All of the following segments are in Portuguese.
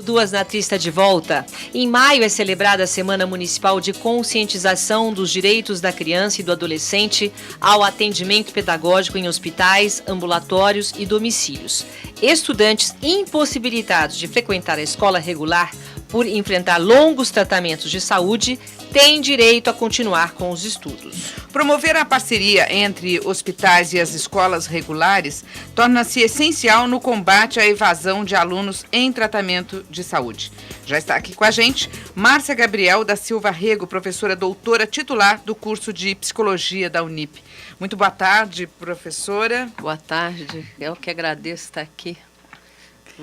Duas na Trista de volta. Em maio é celebrada a Semana Municipal de Conscientização dos Direitos da Criança e do Adolescente ao atendimento pedagógico em hospitais, ambulatórios e domicílios. Estudantes impossibilitados de frequentar a escola regular por enfrentar longos tratamentos de saúde têm direito a continuar com os estudos. Promover a parceria entre hospitais e as escolas regulares torna-se essencial no combate à evasão de alunos em tratamento de saúde. Já está aqui com a gente Márcia Gabriel da Silva Rego, professora doutora titular do curso de Psicologia da Unip. Muito boa tarde, professora. Boa tarde, eu que agradeço estar aqui.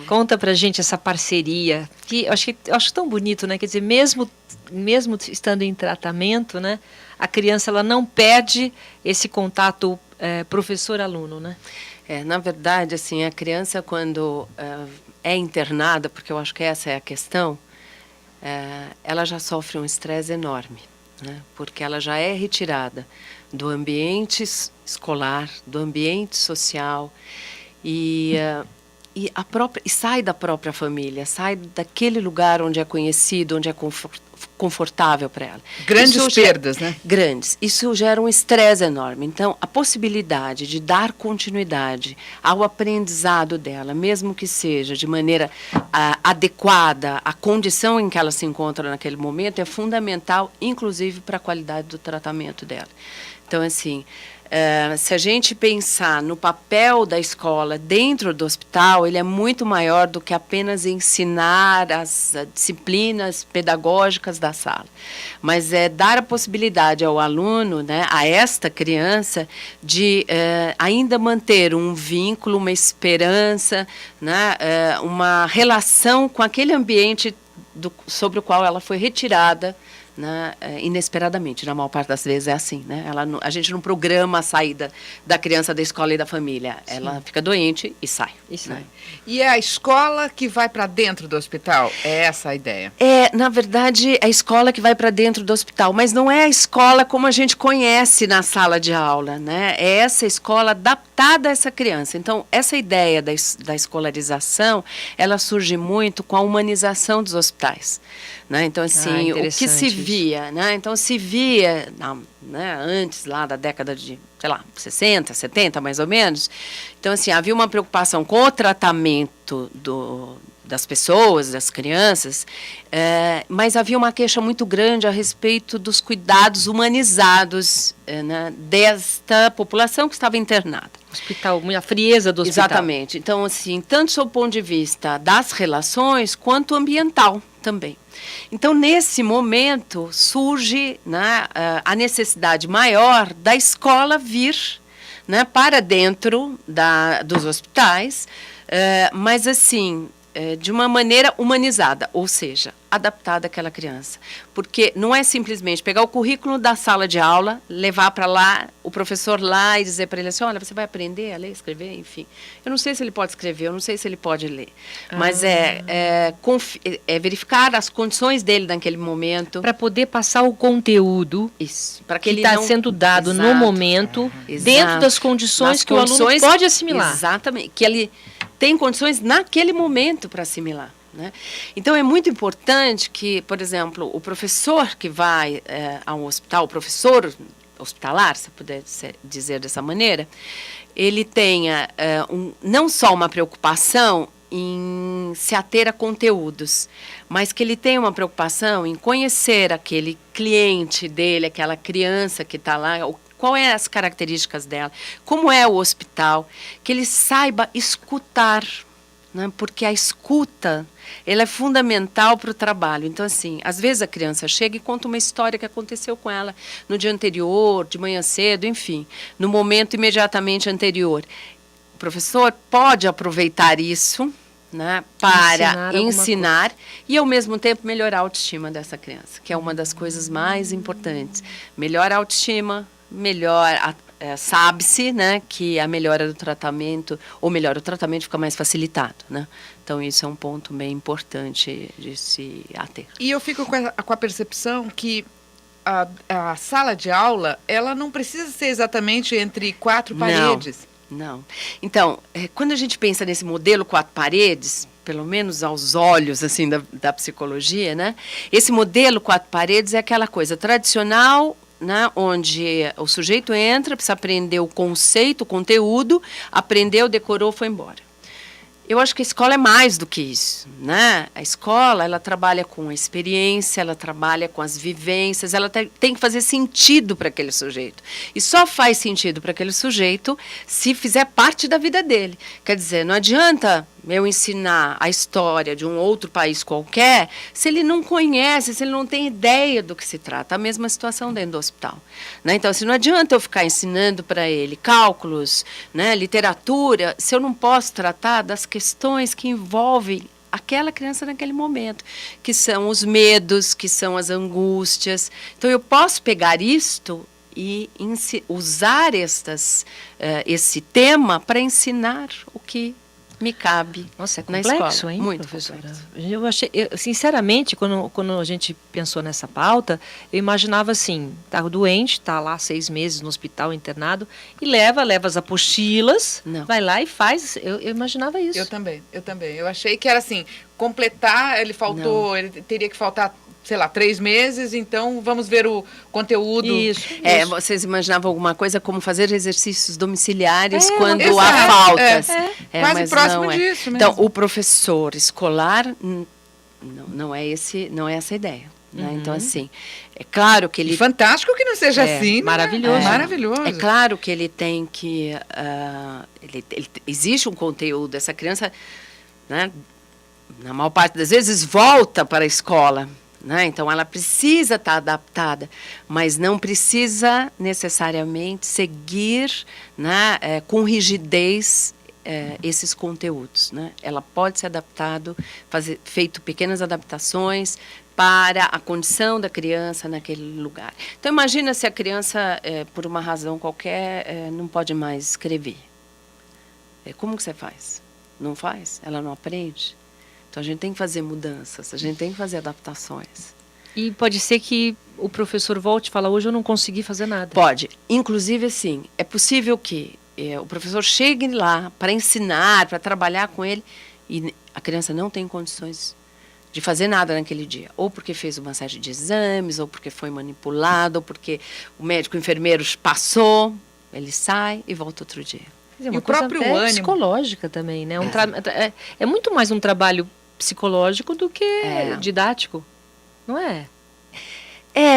Conta pra gente essa parceria, que eu acho tão bonito, né? Quer dizer, mesmo estando em tratamento, né? A criança ela não perde esse contato professor-aluno, né? Na verdade, assim, a criança quando é internada, porque eu acho que essa é a questão, ela já sofre um estresse enorme, né? Porque ela já é retirada do ambiente escolar, do ambiente social e sai da própria família, sai daquele lugar onde é conhecido, onde é confortável para ela. Grandes perdas, né? Grandes. Isso gera um estresse enorme. Então, a possibilidade de dar continuidade ao aprendizado dela, mesmo que seja de maneira adequada à condição em que ela se encontra naquele momento, é fundamental, inclusive, para a qualidade do tratamento dela. Então, assim, se a gente pensar no papel da escola dentro do hospital, ele é muito maior do que apenas ensinar as disciplinas pedagógicas da sala. Mas é dar a possibilidade ao aluno, né, a esta criança, de ainda manter um vínculo, uma esperança, né, uma relação com aquele ambiente sobre o qual ela foi retirada, né, inesperadamente. Na maior parte das vezes é assim, né? A gente não programa a saída da criança da escola e da família. Sim. Ela fica doente e sai. Né? E é a escola que vai para dentro do hospital? É essa a ideia? Na verdade, é a escola que vai para dentro do hospital, mas não é a escola como a gente conhece na sala de aula, né? É essa escola adaptada a essa criança. Então, essa ideia da escolarização, ela surge muito com a humanização dos hospitais. Né? Então, assim, o que se via, né? Então, se via, né, antes lá da década de, 60, 70, mais ou menos. Então, assim, havia uma preocupação com o tratamento das pessoas, das crianças, mas havia uma queixa muito grande a respeito dos cuidados humanizados, né, desta população que estava internada. Hospital, a frieza do hospital. Exatamente. Então, assim, tanto do ponto de vista das relações, quanto ambiental também. Então, nesse momento, surge, né, a necessidade maior da escola vir, né, para dentro dos hospitais, mas assim, de uma maneira humanizada, ou seja, adaptada àquela criança. Porque não é simplesmente pegar o currículo da sala de aula, levar para lá, o professor lá e dizer para ele assim, olha, você vai aprender a ler, escrever, enfim. Eu não sei se ele pode escrever, eu não sei se ele pode ler. Mas é verificar as condições dele naquele momento. Para poder passar o conteúdo para que está sendo dado no momento, dentro das condições que o aluno pode assimilar. Exatamente, que ele tem condições naquele momento para assimilar. Né? Então, é muito importante que, por exemplo, o professor que vai a um hospital, o professor hospitalar, se puder dizer dessa maneira, ele tenha não só uma preocupação em se ater a conteúdos, mas que ele tenha uma preocupação em conhecer aquele cliente dele, aquela criança que está lá, qual é as características dela, como é o hospital, que ele saiba escutar, né? Porque a escuta, ela é fundamental para o trabalho. Então, assim, às vezes a criança chega e conta uma história que aconteceu com ela no dia anterior, de manhã cedo, enfim, no momento imediatamente anterior. O professor pode aproveitar isso, né, para ensinar e, ao mesmo tempo, melhorar a autoestima dessa criança, que é uma das coisas mais importantes. Melhora a autoestima, sabe-se, né, que a melhora do tratamento, ou melhor, o tratamento fica mais facilitado, né? Então, isso é um ponto bem importante de se ater. E eu fico com a percepção que a sala de aula, ela não precisa ser exatamente entre quatro paredes. Não. Então, quando a gente pensa nesse modelo 4 paredes, pelo menos aos olhos assim da psicologia, né? Esse modelo 4 paredes é aquela coisa tradicional, né, onde o sujeito entra, precisa aprender o conceito, o conteúdo, aprendeu, decorou, foi embora. Eu acho que a escola é mais do que isso, né? A escola, ela trabalha com a experiência, ela trabalha com as vivências, ela tem que fazer sentido para aquele sujeito. E só faz sentido para aquele sujeito se fizer parte da vida dele. Quer dizer, não adianta eu ensinar a história de um outro país qualquer se ele não conhece, se ele não tem ideia do que se trata. A mesma situação dentro do hospital, né? Então, assim, não adianta eu ficar ensinando para ele cálculos, né, literatura, se eu não posso tratar das questões que envolvem aquela criança naquele momento, que são os medos, que são as angústias. Então, eu posso pegar isto e usar esse tema para ensinar o que me cabe. Nossa, é na complexo, escola. hein, Muito professora? complexo. Sinceramente, quando a gente pensou nessa pauta, eu imaginava assim, tá doente, tá lá 6 meses no hospital internado, e leva as apostilas, Não. vai lá e faz. Eu imaginava isso. Eu também. Eu achei que era assim, completar, ele teria que faltar, sei lá, 3 meses, então vamos ver o conteúdo. Isso. Vocês imaginavam alguma coisa como fazer exercícios domiciliares quando exato, há faltas. Quase mas próximo não é. disso mesmo. Então, o professor escolar não é essa a ideia. Né? Então, assim, é claro que ele... E fantástico que não seja assim, né? Maravilhoso. Maravilhoso. É claro que ele tem que... existe um conteúdo. Essa criança, né, na maior parte das vezes, volta para a escola. Né? Então, ela precisa estar adaptada, mas não precisa necessariamente seguir, né, com rigidez esses conteúdos. Né? Ela pode ser feito pequenas adaptações para a condição da criança naquele lugar. Então, imagina se a criança, por uma razão qualquer, não pode mais escrever. Como que você faz? Não faz? Ela não aprende? Então, a gente tem que fazer mudanças, a gente tem que fazer adaptações. E pode ser que o professor volte e fale, hoje eu não consegui fazer nada. Pode. Inclusive, sim, é possível que o professor chegue lá para ensinar, para trabalhar com ele, e a criança não tem condições de fazer nada naquele dia. Ou porque fez uma série de exames, ou porque foi manipulado, ou porque o médico, o enfermeiro passou, ele sai e volta outro dia. E o próprio ânimo psicológica também, né? É muito mais um trabalho psicológico do que didático, não é?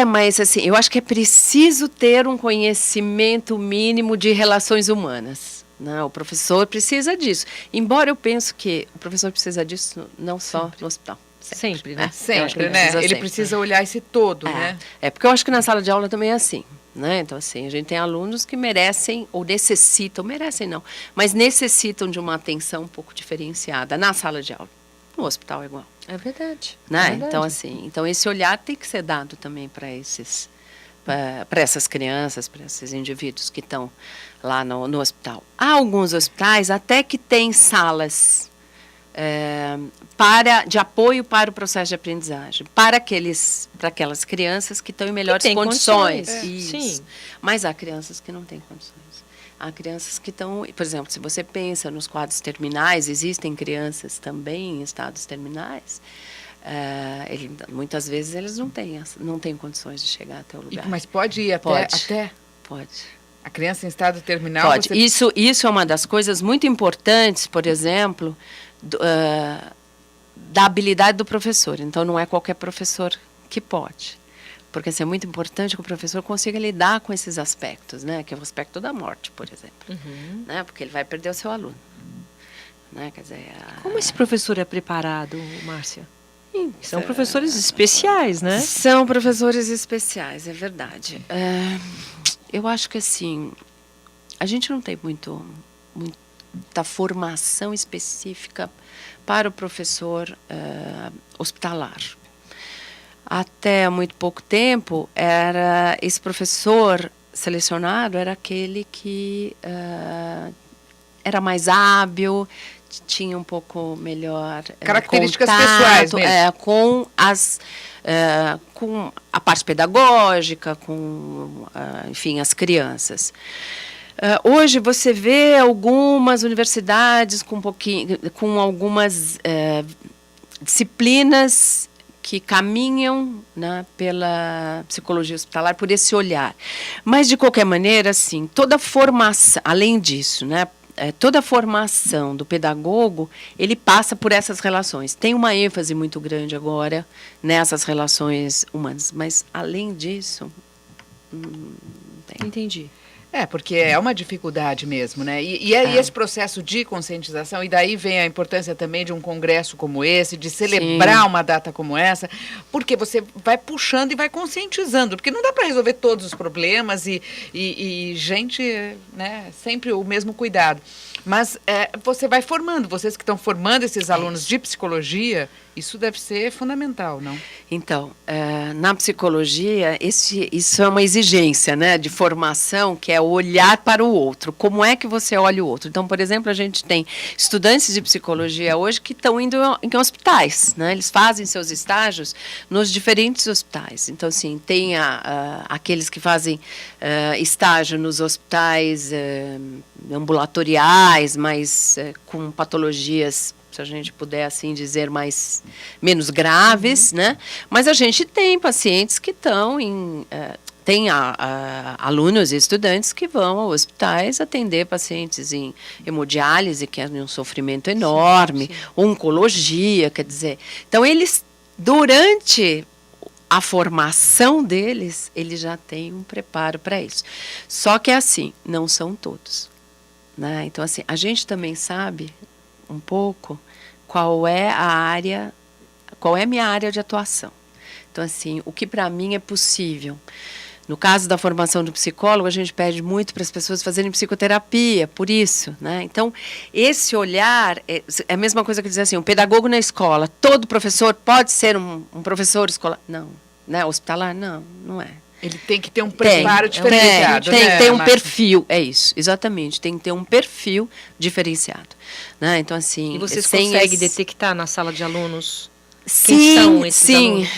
Mas assim, eu acho que é preciso ter um conhecimento mínimo de relações humanas. Não, o professor precisa disso. Embora eu pense que o professor precisa disso não só no hospital. Sempre, né? Sempre, né? Ele precisa olhar esse todo, né? Porque eu acho que na sala de aula também é assim. Né? Então, assim, a gente tem alunos que merecem ou necessitam, merecem não, mas necessitam de uma atenção um pouco diferenciada na sala de aula. No hospital é igual. É verdade. Né? É verdade. Então, assim, esse olhar tem que ser dado também para essas crianças, para esses indivíduos que estão lá no hospital. Há alguns hospitais até que têm salas de apoio para o processo de aprendizagem, para aquelas crianças que estão em melhores condições. Sim. Mas há crianças que não têm condições. Há crianças que estão, por exemplo, se você pensa nos quadros terminais, existem crianças também em estados terminais, muitas vezes eles não têm condições de chegar até o lugar. Mas pode ir até? Pode. A criança em estado terminal? Pode. Isso é uma das coisas muito importantes, por exemplo, da habilidade do professor. Então, não é qualquer professor que pode. Porque assim, é muito importante que o professor consiga lidar com esses aspectos, né? Que é o aspecto da morte, por exemplo. Né? Porque ele vai perder o seu aluno. Né? Quer dizer, como esse professor é preparado, Márcia? São professores especiais, né? São professores especiais, é verdade. Eu acho que assim, a gente não tem muita formação específica para o professor hospitalar. Até há muito pouco tempo, esse professor selecionado era aquele que era mais hábil, tinha um pouco melhor características contato, pessoais mesmo. Com a parte pedagógica, com, enfim, as crianças. Hoje você vê algumas universidades com algumas disciplinas que caminham, né, pela psicologia hospitalar, por esse olhar. Mas, de qualquer maneira, assim, toda formação, além disso, né, toda a formação do pedagogo, ele passa por essas relações. Tem uma ênfase muito grande agora nessas relações humanas, mas, além disso, não tem. Entendi. Porque é uma dificuldade mesmo, né? E esse processo de conscientização, e daí vem a importância também de um congresso como esse, de celebrar uma data como essa, porque você vai puxando e vai conscientizando, porque não dá para resolver todos os problemas e gente, né, sempre o mesmo cuidado. Mas você vai formando, vocês que estão formando esses alunos de psicologia, isso deve ser fundamental, não? Então, na psicologia, isso é uma exigência, né, de formação, que é olhar para o outro. Como é que você olha o outro? Então, por exemplo, a gente tem estudantes de psicologia hoje que estão indo em hospitais, né? Eles fazem seus estágios nos diferentes hospitais. Então, assim, tem aqueles que fazem estágio nos hospitais ambulatoriais, mas com patologias, se a gente puder assim dizer, menos graves, né? Mas a gente tem pacientes que estão tem alunos e estudantes que vão a hospitais atender pacientes em hemodiálise, que é um sofrimento enorme, oncologia, quer dizer. Então, eles, durante a formação deles, eles já têm um preparo para isso. Só que, assim, não são todos, né? Então, assim, a gente também sabe um pouco qual é a minha área de atuação. Então, assim, o que para mim é possível. No caso da formação do psicólogo, a gente pede muito para as pessoas fazerem psicoterapia, por isso, né? Então, esse olhar é a mesma coisa que dizer assim, um pedagogo na escola, todo professor pode ser um professor escolar? Não, né? Hospitalar? Não, não é. Ele tem que ter um preparo diferenciado. Tem que ter um perfil, é isso, exatamente, tem que ter um perfil diferenciado, né? Então, assim... E vocês conseguem detectar na sala de alunos quem são esses alunos?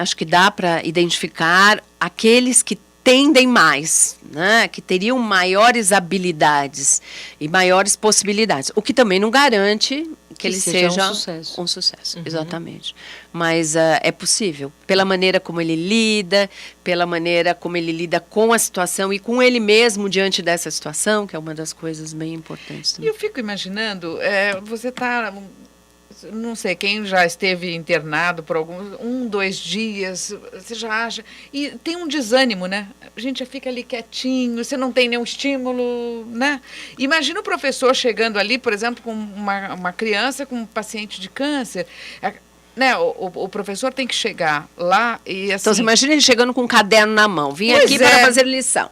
Acho que dá para identificar aqueles que tendem mais, né, que teriam maiores habilidades e maiores possibilidades, o que também não garante que ele seja um sucesso. Exatamente. Mas é possível, pela maneira como ele lida, pela maneira como ele lida com a situação e com ele mesmo diante dessa situação, que é uma das coisas bem importantes também. E eu fico imaginando, você está... Não sei, quem já esteve internado por 1, 2 dias, você já acha... E tem um desânimo, né? A gente já fica ali quietinho, você não tem nenhum estímulo, né? Imagina o professor chegando ali, por exemplo, com uma criança com um paciente de câncer. Né? O professor tem que chegar lá e assim... Então, você imagina ele chegando com um caderno na mão. Vim aqui para fazer lição.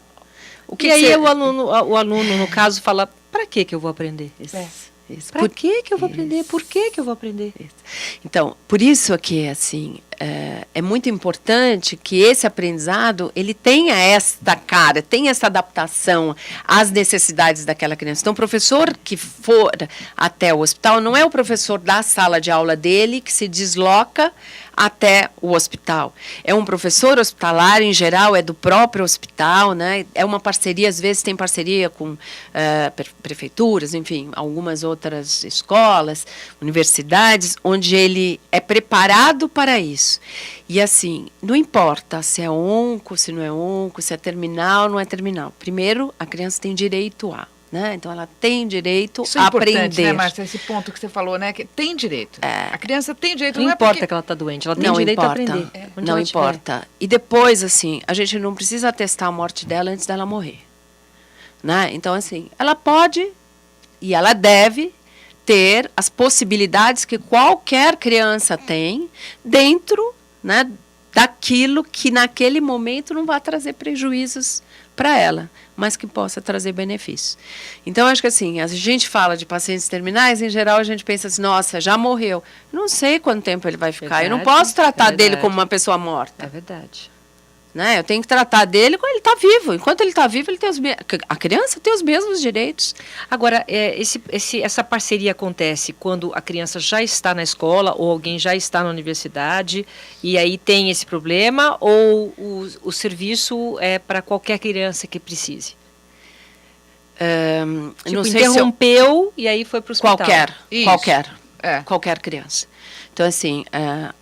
E aí o aluno, no caso, fala, para que eu vou aprender? Para que eu vou aprender? Por que eu vou aprender? Então, por isso que, assim, é muito importante que esse aprendizado, ele tenha esta cara, tenha essa adaptação às necessidades daquela criança. Então, o professor que for até o hospital, não é o professor da sala de aula dele que se desloca até o hospital. É um professor hospitalar, em geral, é do próprio hospital, né? É uma parceria, às vezes tem parceria com prefeituras, enfim, algumas outras escolas, universidades, onde ele é preparado para isso. E assim, não importa se é onco, se não é onco, se é terminal, não é terminal. Primeiro, a criança tem direito a... Né? Então, ela tem direito a aprender. Né, Márcia, esse ponto que você falou, né? Que tem direito. A criança tem direito. Não importa que ela está doente, ela tem direito a aprender. Não importa. E depois, assim, a gente não precisa atestar a morte dela antes dela morrer. Né? Então, assim, ela pode e ela deve ter as possibilidades que qualquer criança tem dentro, né, daquilo que naquele momento não vai trazer prejuízos para ela, mas que possa trazer benefícios. Então, acho que assim, a gente fala de pacientes terminais, em geral a gente pensa assim, nossa, já morreu. Não sei quanto tempo ele vai ficar, eu não posso tratar dele como uma pessoa morta. É verdade. né? Eu tenho que tratar dele quando ele está vivo. Enquanto ele está vivo, ele tem a criança tem os mesmos direitos. Agora, essa parceria acontece quando a criança já está na escola ou alguém já está na universidade e aí tem esse problema, ou o serviço é para qualquer criança que precise? Tipo, não sei interrompeu e aí foi para o hospital. Qualquer criança. Então, assim,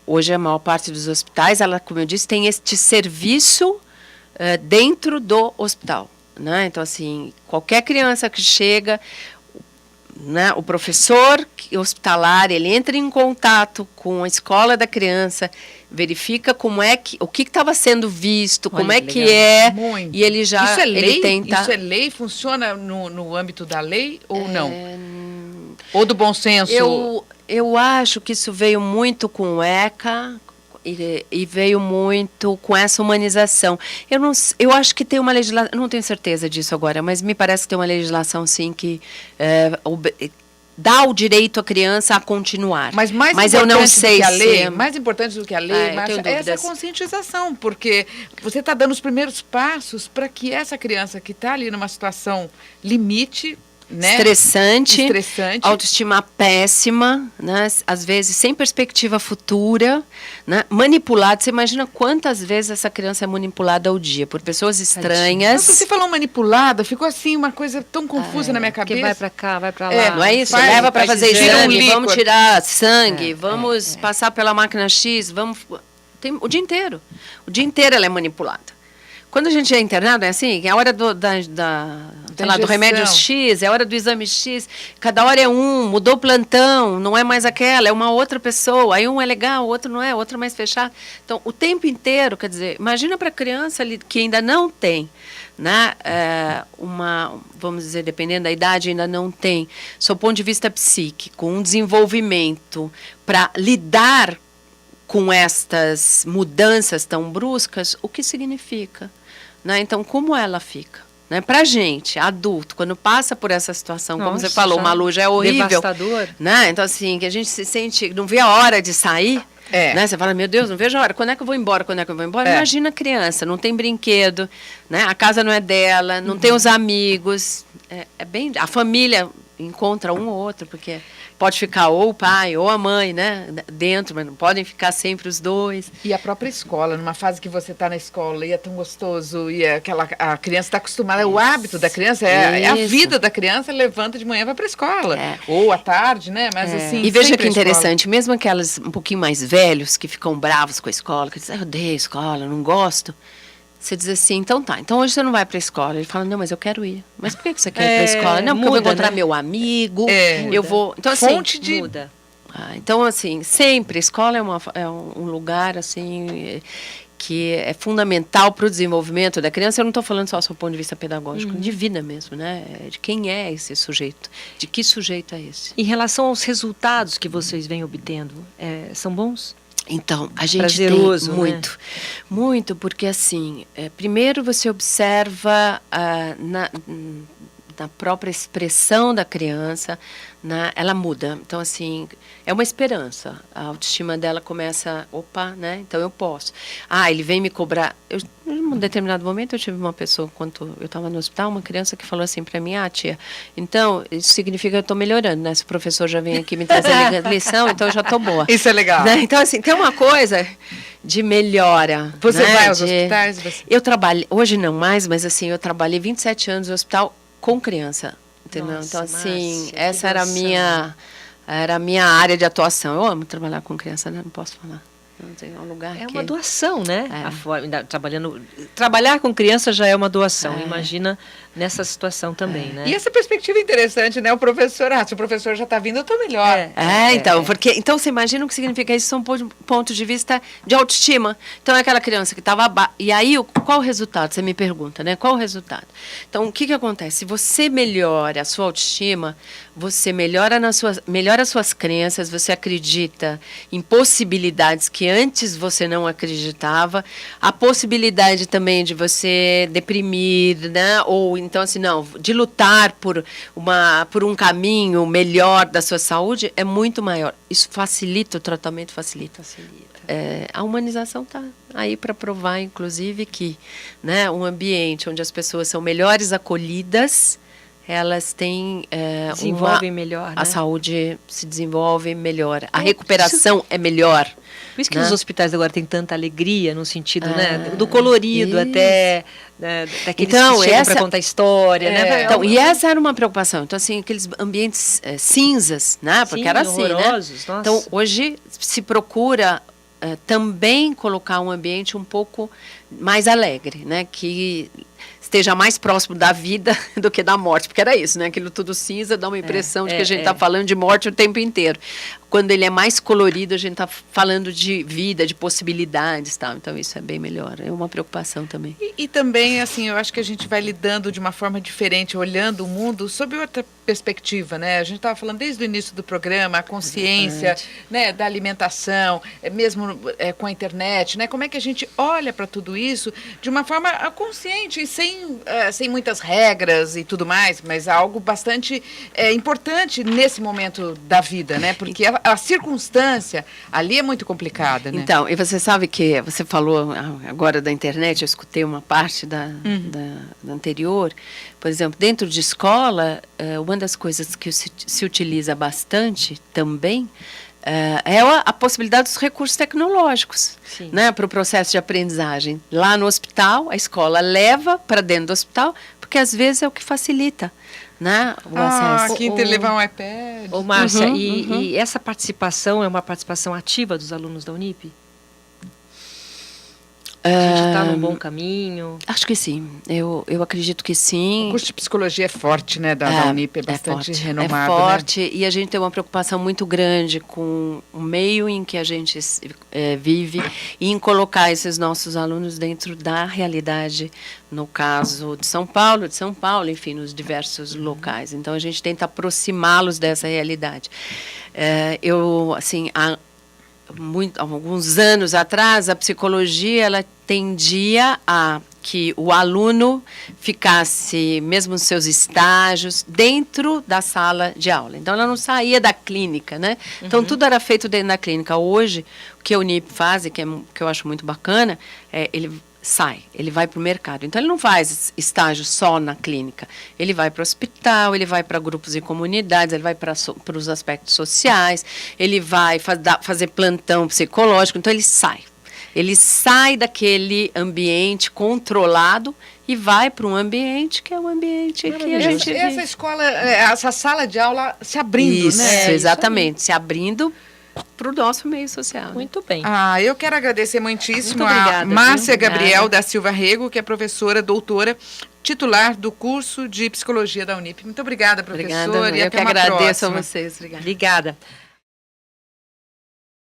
hoje a maior parte dos hospitais, ela, como eu disse, tem este serviço dentro do hospital, né? Então, assim, qualquer criança que chega, né, o professor hospitalar, ele entra em contato com a escola da criança, verifica o que estava sendo visto, como é que é, Muito. e ele já Isso é lei? ele tenta. Isso é lei? Funciona no âmbito da lei ou não? Ou do bom senso? Eu acho que isso veio muito com o ECA e veio muito com essa humanização. Eu acho que tem uma legislação, não tenho certeza disso agora, mas me parece que tem uma legislação, sim, que dá o direito à criança a continuar. Mas eu não sei se... Mais importante do que a lei, Márcia, é essa conscientização, porque você está dando os primeiros passos para que essa criança que está ali numa situação limite, né? Estressante, autoestima péssima, né? Às vezes sem perspectiva futura, né? Manipulada. Você imagina quantas vezes essa criança é manipulada ao dia por pessoas estranhas. Mas você falou manipulada, ficou assim uma coisa tão confusa na minha cabeça. Que vai para cá, vai para lá. Não é isso? Leva para fazer exame, vamos tirar sangue, vamos passar pela máquina X, o dia inteiro. O dia inteiro ela é manipulada. Quando a gente é internado, é assim, é a hora do remédio X, é a hora do exame X, cada hora é mudou o plantão, não é mais aquela, é uma outra pessoa, aí um é legal, o outro não é, o outro é mais fechado. Então, o tempo inteiro, quer dizer, imagina para a criança ali, que ainda não tem, né, vamos dizer, dependendo da idade, ainda não tem, sob o ponto de vista psíquico, um desenvolvimento para lidar com estas mudanças tão bruscas, o que significa? Né? Então, como ela fica? Né? Para a gente, adulto, quando passa por essa situação, como você falou, Malu, já é horrível. Devastador. Né? Então, assim, que a gente se sente, não vê a hora de sair. Né? Você fala, meu Deus, não vejo a hora. Quando é que eu vou embora? Quando é que eu vou embora? Imagina a criança, não tem brinquedo, né? A casa não é dela, não tem os amigos. A família encontra um ou outro, porque pode ficar ou o pai ou a mãe, né, dentro, mas não podem ficar sempre os dois. E a própria escola, numa fase que você está na escola e é tão gostoso, e a criança está acostumada, é o hábito da criança, é a vida da criança, levanta de manhã, vai para a escola. Ou à tarde, né, mas assim... E veja que interessante, mesmo aquelas um pouquinho mais velhos, que ficam bravos com a escola, que dizem, eu odeio a escola, não gosto... Você diz assim, então tá, então hoje você não vai para a escola. Ele fala, não, mas eu quero ir. Mas por que você quer ir para a escola? Não, porque eu vou encontrar meu amigo, eu vou... Então, assim, fonte de... Muda. Então, assim, sempre, a escola é um lugar, assim, que é fundamental para o desenvolvimento da criança. Eu não estou falando só do ponto de vista pedagógico, de vida mesmo, né? De quem é esse sujeito, de que sujeito é esse. Em relação aos resultados que vocês vêm obtendo, são bons? Então, a gente prazeroso, tem muito, né? Muito, porque assim, primeiro você observa na própria expressão da criança, ela muda. Então, assim, é uma esperança. A autoestima dela começa, né? Então eu posso. Ele vem me cobrar. Em um determinado momento eu tive uma pessoa, quando eu estava no hospital, uma criança que falou assim para mim, tia, então isso significa que eu estou melhorando, né? Se o professor já vem aqui me trazer lição, então eu já estou boa. Isso é legal. Né? Então, assim, tem uma coisa de melhora. Você vai aos hospitais? Eu trabalhei, hoje não mais, mas assim, eu trabalhei 27 anos no hospital com criança, entendeu? Nossa, então, assim, Márcia, essa era a minha área de atuação. Eu amo trabalhar com criança, né? Não posso falar. Não tem um lugar uma doação, né? Trabalhar com criança já é uma doação. Imagina nessa situação também, né? E essa perspectiva é interessante, né? O professor, se o professor já está vindo, eu estou melhor. Então você imagina o que significa isso, são ponto de vista de autoestima. Então é aquela criança que estava e aí qual o resultado? Você me pergunta, né? Qual o resultado? Então o que acontece? Se você melhora a sua autoestima, você melhora as suas crenças, você acredita em possibilidades que antes você não acreditava, a possibilidade também de você deprimir, né? Ou então assim, não, de lutar por um caminho melhor da sua saúde é muito maior. Isso facilita o tratamento, facilita. A humanização está aí para provar, inclusive, que, né, um ambiente onde as pessoas são melhores acolhidas, elas têm desenvolvem melhor, né? A saúde se desenvolve melhor, a recuperação é melhor. Por isso que os hospitais agora têm tanta alegria, no sentido, né, do colorido até, né, daqueles que chegam para contar história, né? Então, e essa era uma preocupação. Então, assim, aqueles ambientes cinzas, né? Porque era assim, horrorosos, né? Nossa. Então, hoje se procura também colocar um ambiente um pouco mais alegre, né? Que esteja mais próximo da vida do que da morte, porque era isso, né? Aquilo tudo cinza dá uma impressão de que a gente está falando de morte o tempo inteiro. Quando ele é mais colorido, a gente está falando de vida, de possibilidades, tal. Então isso é bem melhor. É uma preocupação também. E também, assim, eu acho que a gente vai lidando de uma forma diferente, olhando o mundo sob outra perspectiva, né? A gente estava falando desde o início do programa, a consciência, né, da alimentação, mesmo com a internet, né? Como é que a gente olha para tudo isso de uma forma consciente e sem muitas regras e tudo mais, mas algo bastante importante nesse momento da vida, né? Porque a circunstância ali é muito complicada, né? Então, e você sabe que você falou agora da internet, eu escutei uma parte da anterior. Por exemplo, dentro de escola, uma das coisas que se utiliza bastante também é a possibilidade dos recursos tecnológicos, né, para o processo de aprendizagem. Lá no hospital, a escola leva para dentro do hospital, porque às vezes é o que facilita, né, o acesso. Aqui levar um iPad. Ô, Márcia, e essa participação é uma participação ativa dos alunos da Unip? A gente está num bom caminho? Acho que sim. Eu acredito que sim. O curso de psicologia é forte, né? Da Unip, é bastante renomado. É forte, né? E a gente tem uma preocupação muito grande com o meio em que a gente vive e em colocar esses nossos alunos dentro da realidade, no caso de São Paulo, enfim, nos diversos locais. Então, a gente tenta aproximá-los dessa realidade. Há alguns anos atrás, a psicologia ela tendia a que o aluno ficasse, mesmo nos seus estágios, dentro da sala de aula. Então, ela não saía da clínica, né? Então, tudo era feito dentro da clínica. Hoje, o que a Unip faz, e que eu acho muito bacana, ele vai para o mercado. Então, ele não faz estágio só na clínica. Ele vai para o hospital, ele vai para grupos e comunidades, ele vai para os aspectos sociais, ele vai fazer plantão psicológico. Então, ele sai daquele ambiente controlado e vai para um ambiente que é um ambiente que a gente vive. Essa escola, essa sala de aula se abrindo, isso, né? Exatamente, se abrindo para o nosso meio social. Muito bem. Eu quero agradecer muitíssimo a Márcia Gabriel da Silva Rego, que é professora, doutora, titular do curso de Psicologia da Unip. Muito obrigada, professora. Obrigada, e até eu que uma agradeço próxima. a vocês. Obrigada.